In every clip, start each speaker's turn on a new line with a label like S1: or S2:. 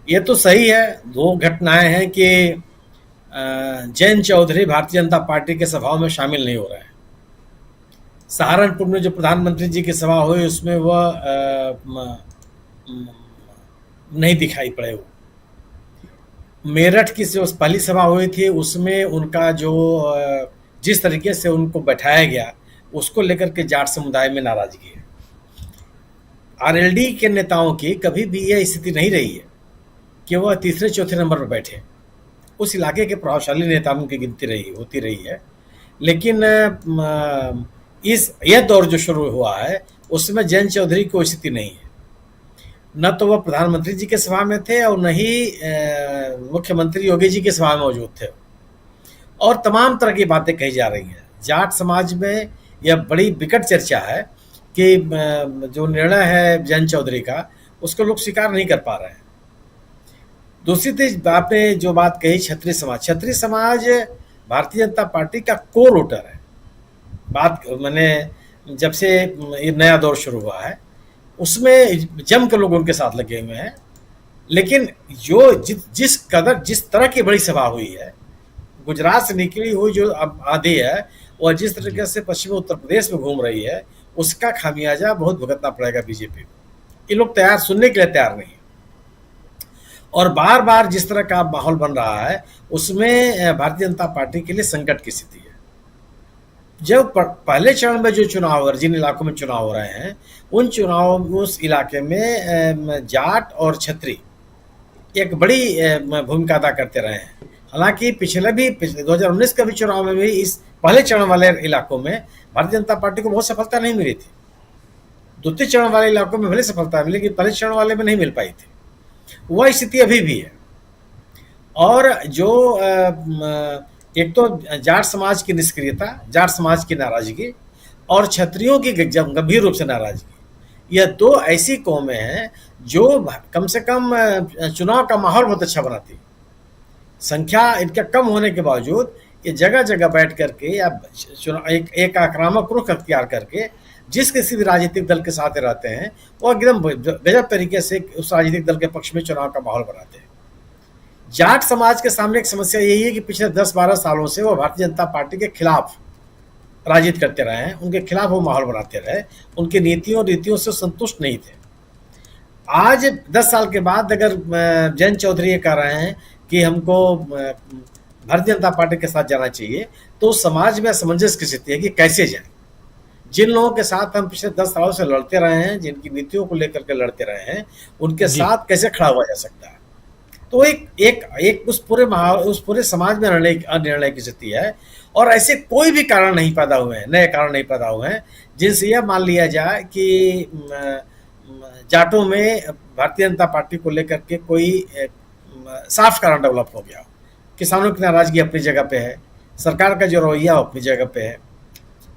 S1: ये तो सही है। दो घटनाएं हैं कि जयंत चौधरी भारतीय जनता पार्टी के सभाओं में शामिल नहीं हो रहे हैं। सहारनपुर में जो प्रधानमंत्री जी की सभा हुई उसमें वह नहीं दिखाई पड़े। वो मेरठ की जो पहली सभा हुई थी उसमें उनका जो जिस तरीके से उनको बैठाया गया उसको लेकर के जाट समुदाय में नाराजगी है। आरएलडी के नेताओं की कभी भी यह स्थिति नहीं रही है कि वह तीसरे चौथे नंबर पर बैठे। उस इलाके के प्रभावशाली नेताओं की गिनती होती रही है। लेकिन इस यह दौर जो शुरू हुआ है उसमें जयंत चौधरी की स्थिति नहीं है। न तो वह प्रधानमंत्री जी के सभा में थे और न ही मुख्यमंत्री योगी जी की सभा में मौजूद थे। और तमाम तरह की बातें कही जा रही हैं। जाट समाज में यह बड़ी विकट चर्चा है कि जो निर्णय है जयंत चौधरी का उसको लोग स्वीकार नहीं कर पा रहे हैं। दूसरी चीज आपने जो बात कही क्षत्रिय समाज भारतीय जनता पार्टी का कोर वोटर है। बात मैंने जब से ये नया दौर शुरू हुआ है उसमें जम के लोग उनके साथ लगे हुए हैं। लेकिन जो जिस तरह की बड़ी सभा हुई है, गुजरात से निकली हुई जो आंधी है और जिस तरीके से पश्चिमी उत्तर प्रदेश में घूम रही है उसका खामियाजा बहुत भुगतना पड़ेगा बीजेपी को। ये लोग सुनने के लिए तैयार नहीं है। और बार बार जिस तरह का माहौल बन रहा है उसमें भारतीय जनता पार्टी के लिए संकट की स्थिति है। जब पहले चरण में जो चुनाव जिन इलाकों में चुनाव हो रहे हैं उन चुनावों में उस इलाके में जाट और क्षत्रिय एक बड़ी भूमिका अदा करते रहे हैं। हालांकि पिछले 2019 के भी चुनाव में भी इस पहले चरण वाले इलाकों में भारतीय जनता पार्टी को बहुत सफलता नहीं मिली थी। द्वितीय चरण वाले इलाकों में भले सफलता मिली लेकिन पहले चरण वाले में नहीं मिल पाई थी। वह स्थिति अभी भी है। और जो एक तो जाट समाज की निष्क्रियता, जाट समाज की नाराजगी और क्षत्रियों की गंभीर रूप से नाराजगी, यह दो ऐसी कौमें हैं जो कम से कम चुनाव का माहौल बहुत अच्छा बनाती है। संख्या इनका कम होने के बावजूद ये जगह जगह बैठ करके या एक आक्रामक रुख अख्तियार करके जिस किसी भी राजनीतिक दल के साथ रहते हैं वो एकदम गजब तरीके से उस राजनीतिक दल के पक्ष में चुनाव का माहौल बनाते हैं। जाट समाज के सामने एक समस्या यही है कि पिछले 10-12 सालों से वो भारतीय जनता पार्टी के खिलाफ राजनीति करते रहे हैं, उनके खिलाफ वो माहौल बनाते रहे, उनकी नीतियों से संतुष्ट नहीं थे। आज 10 साल के बाद अगर जयंत चौधरी ये कह रहे हैं कि हमको भारतीय जनता पार्टी के साथ जाना चाहिए तो समाज में असमंजस की स्थिति है कि कैसे जाए। जिन लोगों के साथ हम पिछले 10 सालों से लड़ते रहे हैं, जिनकी नीतियों को लेकर के लड़ते रहे हैं, उनके साथ कैसे खड़ा हुआ जा सकता है। तो एक उस पूरे समाज में निर्णय की स्थिति है। और ऐसे कोई भी कारण नहीं पैदा हुए हैं, नए कारण नहीं पैदा हुए हैं जिनसे यह मान लिया जाए कि जाटों में भारतीय जनता पार्टी को लेकर के कोई साफ कारण डेवलप हो गया। किसानों की नाराजगी अपनी जगह पे है, सरकार का जो रवैया अपनी जगह पे है,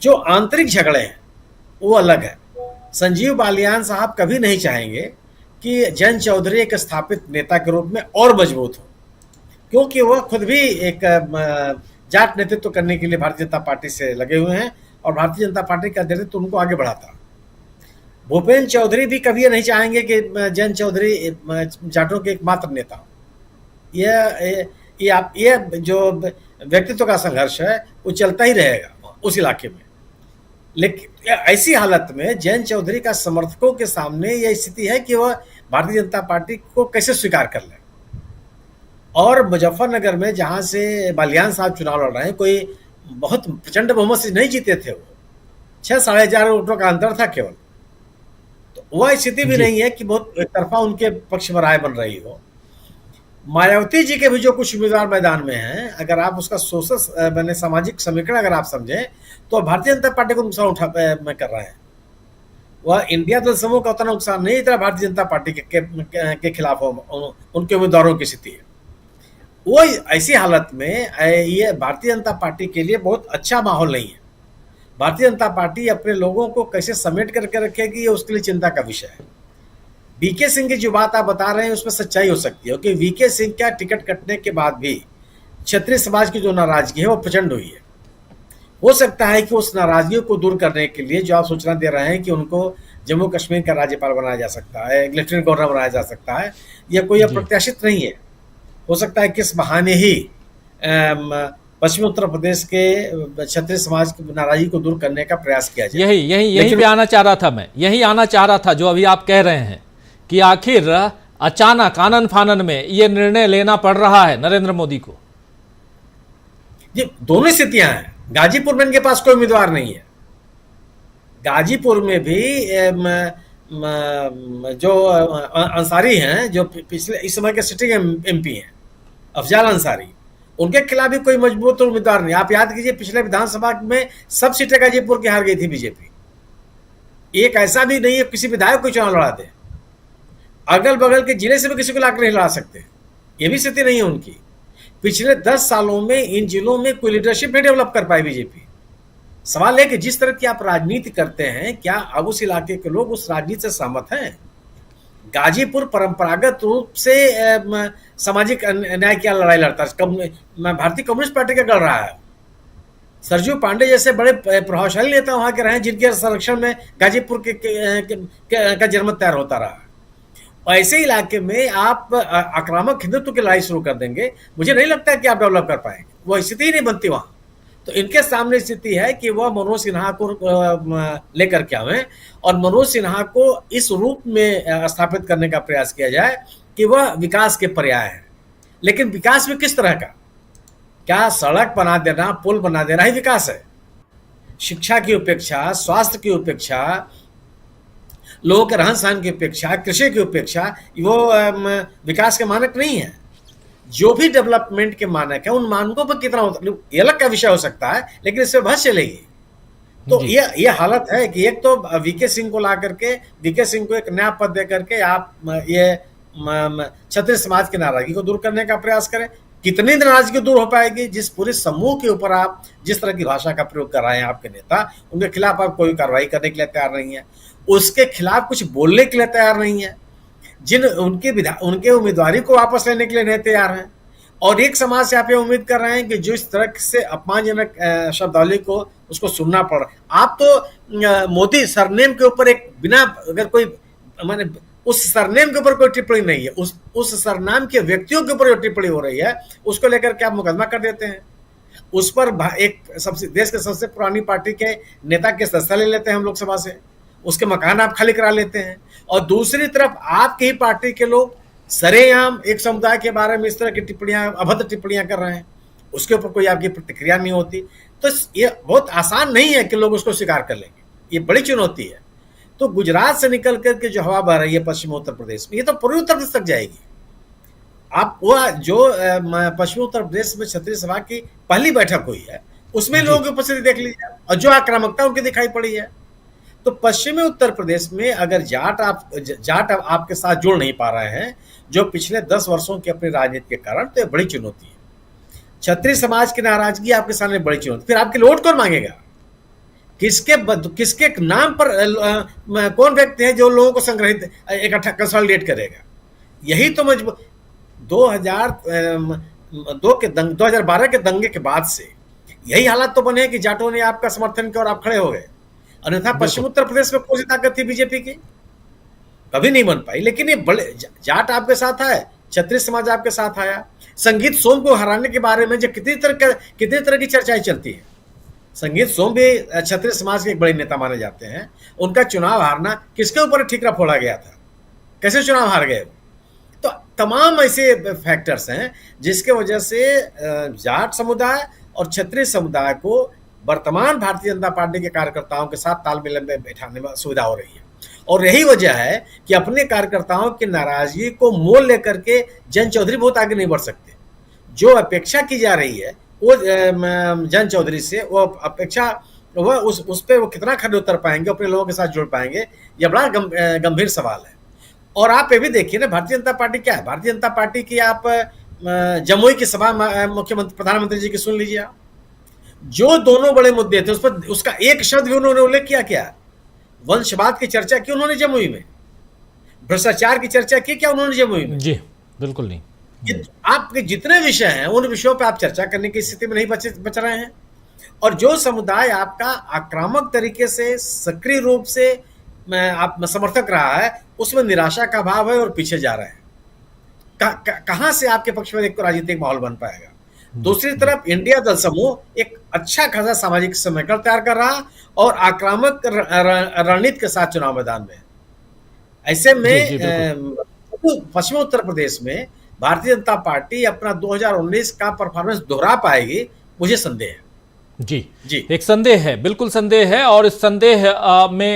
S1: जो आंतरिक झगड़े हैं वो अलग है। संजीव बालियान साहब कभी नहीं चाहेंगे कि जयंत चौधरी एक स्थापित नेता के रूप में और मजबूत हो, क्योंकि वह खुद भी एक जाट नेतृत्व करने के लिए भारतीय जनता पार्टी से लगे हुए हैं और भारतीय जनता पार्टी का नेतृत्व उनको आगे बढ़ाता। भूपेंद्र चौधरी भी कभी ये नहीं चाहेंगे कि जयंत चौधरी जाटों के एकमात्र नेता हो। ये जो व्यक्तित्व का संघर्ष है वो चलता ही रहेगा उस इलाके में। लेकिन ऐसी हालत में जयंत चौधरी का समर्थकों के सामने यह स्थिति है कि वह भारतीय जनता पार्टी को कैसे स्वीकार कर ले। और मुजफ्फरनगर में जहां से बालियान साहब चुनाव लड़ रहे हैं, कोई बहुत प्रचंड बहुमत से नहीं जीते थे, वो 6-4.5 वोटों का अंतर था केवल। तो वह स्थिति भी नहीं है कि बहुत एक तरफा उनके पक्ष में राय बन रही हो। मायावती जी के भी जो कुछ उम्मीदवार मैदान में हैं, अगर आप उसका सोशल सामाजिक समीकरण अगर आप समझें तो भारतीय जनता पार्टी को नुकसान कर रहे हैं। वह इंडिया दल समूह का उतना नुकसान नहीं इतना भारतीय जनता पार्टी के खिलाफ उनके उम्मीदवारों की स्थिति है। वो ऐसी हालत में ये भारतीय जनता पार्टी के लिए बहुत अच्छा माहौल नहीं है। भारतीय जनता पार्टी अपने लोगों को कैसे समेट करके रखेगी ये उसके लिए चिंता का विषय है। वीके सिंह की जो बात आप बता रहे हैं उसमें सच्चाई हो सकती है कि वीके सिंह का टिकट कटने के बाद भी क्षत्रिय समाज की जो नाराजगी है वो प्रचंड हुई है। हो सकता है कि उस नाराजगी को दूर करने के लिए जो आप सूचना दे रहे हैं कि उनको जम्मू कश्मीर का राज्यपाल बनाया जा सकता है, लेफ्टिनेंट गवर्नर बनाया जा सकता है, यह कोई
S2: जी,
S1: अप्रत्याशित नहीं है। हो सकता है किस बहाने ही पश्चिमी उत्तर प्रदेश के क्षत्रिय समाज की नाराजगी को दूर करने का प्रयास किया जाए।
S2: यही यही यहीं
S1: लेकिन
S2: पे आना चाह रहा था मैं, यही आना चाह रहा था जो अभी आप कह रहे हैं कि आखिर अचानक आनन फानन में ये निर्णय लेना पड़ रहा है नरेंद्र मोदी को।
S1: ये दोनों स्थितियां हैं। गाजीपुर में इनके पास कोई उम्मीदवार नहीं है। गाजीपुर में भी जो अंसारी हैं, जो पिछले इस समय के सिटिंग एमपी हैं, अफजाल अंसारी, उनके खिलाफ भी कोई मजबूत उम्मीदवार नहीं। आप याद कीजिए, पिछले विधानसभा में सब सीटें गाजीपुर की हार गई थी बीजेपी। एक ऐसा भी नहीं है किसी विधायक को चुनाव लड़ा दे। अगल बगल के जिले से भी किसी को लाकर नहीं लड़ा सकते, ये भी स्थिति नहीं है उनकी। पिछले 10 सालों में इन जिलों में कोई लीडरशिप नहीं डेवलप कर पाई बीजेपी। सवाल है कि जिस तरह की आप राजनीति करते हैं, क्या अब उस इलाके के लोग उस राजनीति से सहमत हैं? गाजीपुर परंपरागत रूप से सामाजिक न्याय की लड़ाई लड़ता है, भारतीय कम्युनिस्ट पार्टी का लड़ रहा है। सरजू पांडे जैसे बड़े प्रभावशाली नेता वहां के रहे, जिनके संरक्षण में गाजीपुर का जनमत तैयार होता रहा। ऐसे इलाके में आप आक्रामक हिंदुत्व की लड़ाई शुरू कर देंगे, मुझे नहीं लगता है कि आप डेवलप कर पाएंगे। वो स्थिति ही नहीं बनती वहां। तो इनके सामने स्थिति है कि वह मनोज सिन्हा को लेकर के आवे और मनोज सिन्हा को इस रूप में स्थापित करने का प्रयास किया जाए कि वह विकास के पर्याय है। लेकिन विकास में किस तरह का? क्या सड़क बना देना, पुल बना देना ही विकास है? शिक्षा की उपेक्षा, स्वास्थ्य की उपेक्षा, लोगों के रहन सहन की उपेक्षा, कृषि की उपेक्षा, वो विकास के मानक नहीं है। जो भी डेवलपमेंट के मानक है, उन मानकों पर कितना ये अलग का विषय हो सकता है, लेकिन इससे बहस चलेगी। तो ये हालत है कि एक तो वीके सिंह को ला करके, वीके सिंह को एक नया पद दे करके आप ये क्षत्रिय समाज की नाराजगी को दूर करने का प्रयास करें। कितनी नाराजगी दूर हो पाएगी? जिस पूरे समूह के ऊपर आप जिस तरह की भाषा का प्रयोग कर रहे हैं आपके नेता, उनके खिलाफ आप कोई कार्रवाई करने के लिए तैयार नहीं है, उसके खिलाफ कुछ बोलने के लिए तैयार नहीं है, जिन उनके उम्मीदवारी को वापस लेने के लिए नहीं तैयार हैं। और एक समाज से आप ये उम्मीद कर रहे हैं कि जो इस तरह से अपमानजनक शब्दावली को उसको सुनना पड़ रहा। आप तो मोदी सरनेम के ऊपर एक बिना अगर कोई माने उस सरनेम के ऊपर कोई टिप्पणी नहीं है, उस सरनाम के व्यक्तियों के ऊपर जो टिप्पणी हो रही है उसको लेकर के आप मुकदमा कर देते हैं। उस पर एक देश के सबसे पुरानी पार्टी के नेता के सदस्य ले लेते हैं हम लोकसभा से, उसके मकान आप खाली करा लेते हैं। और दूसरी तरफ आपकी ही पार्टी के लोग सरेआम एक समुदाय के बारे में इस तरह की टिप्पणियां, अभद्र टिप्पणियां कर रहे हैं, उसके ऊपर कोई आपकी प्रतिक्रिया नहीं होती। तो ये बहुत आसान नहीं है कि लोग उसको स्वीकार कर लेंगे, ये बड़ी चुनौती है। तो गुजरात से निकल करके जो हवा बह रही है पश्चिमी उत्तर प्रदेश में, ये तो पूर्वी उत्तर प्रदेश तक जाएगी। आप वो जो पश्चिमी उत्तर प्रदेश में क्षत्रिय सभा की पहली बैठक हुई है, उसमें लोगों की उपस्थिति देख लीजिए और जो आक्रामकता उनकी दिखाई पड़ी है। तो पश्चिमी उत्तर प्रदेश में अगर जाट आपके साथ जुड़ नहीं पा रहे हैं, जो पिछले 10 वर्षों की अपनी राजनीति के कारण, तो ये बड़ी चुनौती है। क्षत्रिय समाज की नाराजगी आपके सामने बड़ी चुनौती। फिर आपके वोट कौन मांगेगा? किसके नाम पर कौन व्यक्ति है जो लोगों को संग्रहित इकट्ठा कंसोलिडेट करेगा? यही तो 2012 के दंगे के बाद से यही हालात तो बने कि जाटों ने आपका समर्थन किया और आप खड़े हो गए। अन्यथा पश्चिम उत्तर प्रदेश में कोई ताकत थी बीजेपी की, कभी नहीं बन पाई। लेकिन ये बड़े जाट आपके साथ आए, क्षत्रिय समाज आपके साथ आया। संगीत सोम को हराने के बारे में जो कितनी तरह की चर्चाएं चलती है। संगीत सोम भी क्षत्रिय समाज के एक बड़े नेता माने जाते हैं। उनका चुनाव हारना किसके ऊपर ठीकरा फोड़ा गया था? कैसे चुनाव हार गए? तो तमाम ऐसे फैक्टर्स हैं जिसके वजह से जाट समुदाय और क्षत्रिय समुदाय को वर्तमान भारतीय जनता पार्टी के कार्यकर्ताओं के साथ तालमेल में बैठाने में सुविधा हो रही है। और यही वजह है कि अपने कार्यकर्ताओं की नाराजगी को मोल लेकर के जन चौधरी बहुत आगे नहीं बढ़ सकते। जो अपेक्षा की जा रही है वो जन चौधरी से, वो अपेक्षा वह उस पर वो कितना खड़े उतर पाएंगे, अपने लोगों के साथ जुड़ पाएंगे, यह बड़ा गंभीर सवाल है। और आप ये भी देखिए ना, भारतीय जनता पार्टी क्या है? भारतीय जनता पार्टी की आप जमुई की सभा मुख्यमंत्री प्रधानमंत्री जी की सुन लीजिए आप। जो दोनों बड़े मुद्दे थे उस पर उसका एक शब्द भी उन्होंने उल्लेख किया क्या? वंशवाद की चर्चा की उन्होंने जमुई में? भ्रष्टाचार की चर्चा की क्या उन्होंने जमुई में?
S2: जी बिल्कुल नहीं।
S1: आपके जितने विषय हैं उन विषयों पे आप चर्चा करने की स्थिति में नहीं बच रहे हैं। और जो समुदाय आपका आक्रामक तरीके से सक्रिय रूप से आप समर्थक रहा है, उसमें निराशा का भाव है और पीछे जा रहा है। कहां से आपके पक्ष में एक राजनीतिक माहौल बन पाएगा। दूसरी तरफ इंडिया दल समूह एक अच्छा खासा सामाजिक समीकरण तैयार कर रहा और आक्रामक रणनीति के साथ चुनाव मैदान में। ऐसे में पश्चिमी उत्तर प्रदेश में भारतीय जनता पार्टी अपना 2019 का परफॉर्मेंस दोहरा पाएगी, मुझे संदेह है।
S2: जी, एक संदेह है, बिल्कुल संदेह है। और इस संदेह में